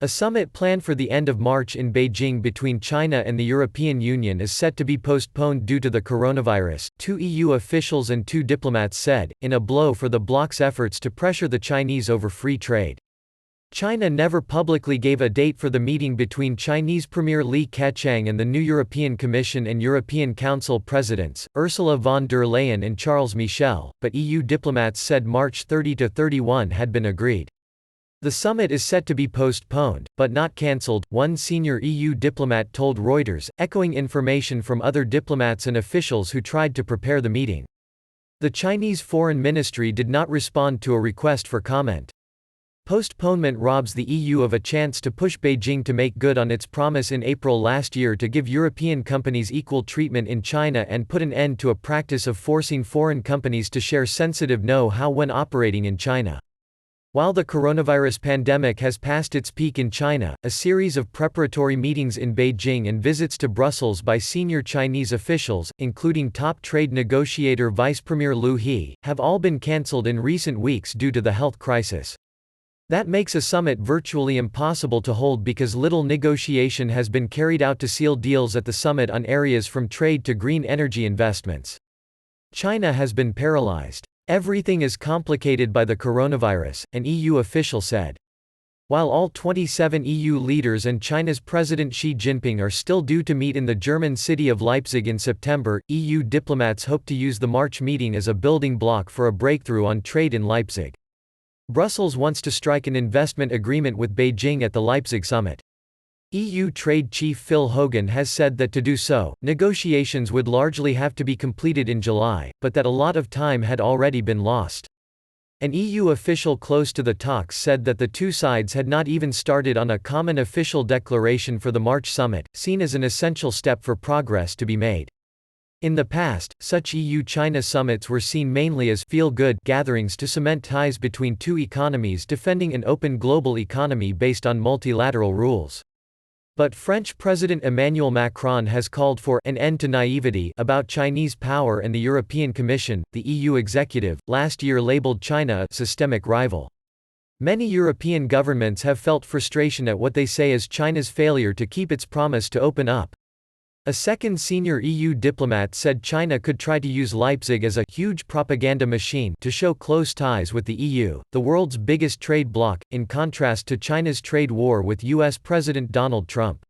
A summit planned for the end of March in Beijing between China and the European Union is set to be postponed due to the coronavirus, two EU officials and two diplomats said, in a blow for the bloc's efforts to pressure the Chinese over free trade. China never publicly gave a date for the meeting between Chinese Premier Li Keqiang and the new European Commission and European Council presidents, Ursula von der Leyen and Charles Michel, but EU diplomats said March 30 to 31 had been agreed. The summit is set to be postponed, but not cancelled, one senior EU diplomat told Reuters, echoing information from other diplomats and officials who tried to prepare the meeting. The Chinese Foreign Ministry did not respond to a request for comment. Postponement robs the EU of a chance to push Beijing to make good on its promise in April last year to give European companies equal treatment in China and put an end to a practice of forcing foreign companies to share sensitive know-how when operating in China. While the coronavirus pandemic has passed its peak in China, a series of preparatory meetings in Beijing and visits to Brussels by senior Chinese officials, including top trade negotiator Vice Premier Liu He, have all been cancelled in recent weeks due to the health crisis. That makes a summit virtually impossible to hold because little negotiation has been carried out to seal deals at the summit on areas from trade to green energy investments. China has been paralyzed. Everything is complicated by the coronavirus, an EU official said. While all 27 EU leaders and China's President Xi Jinping are still due to meet in the German city of Leipzig in September, EU diplomats hope to use the March meeting as a building block for a breakthrough on trade in Leipzig. Brussels wants to strike an investment agreement with Beijing at the Leipzig summit. EU Trade Chief Phil Hogan has said that to do so, negotiations would largely have to be completed in July, but that a lot of time had already been lost. An EU official close to the talks said that the two sides had not even started on a common official declaration for the March summit, seen as an essential step for progress to be made. In the past, such EU-China summits were seen mainly as feel-good gatherings to cement ties between two economies defending an open global economy based on multilateral rules. But French President Emmanuel Macron has called for an end to naivety about Chinese power, and the European Commission, the EU executive, last year labeled China a systemic rival. Many European governments have felt frustration at what they say is China's failure to keep its promise to open up. A second senior EU diplomat said China could try to use Leipzig as a huge propaganda machine to show close ties with the EU, the world's biggest trade bloc, in contrast to China's trade war with US President Donald Trump.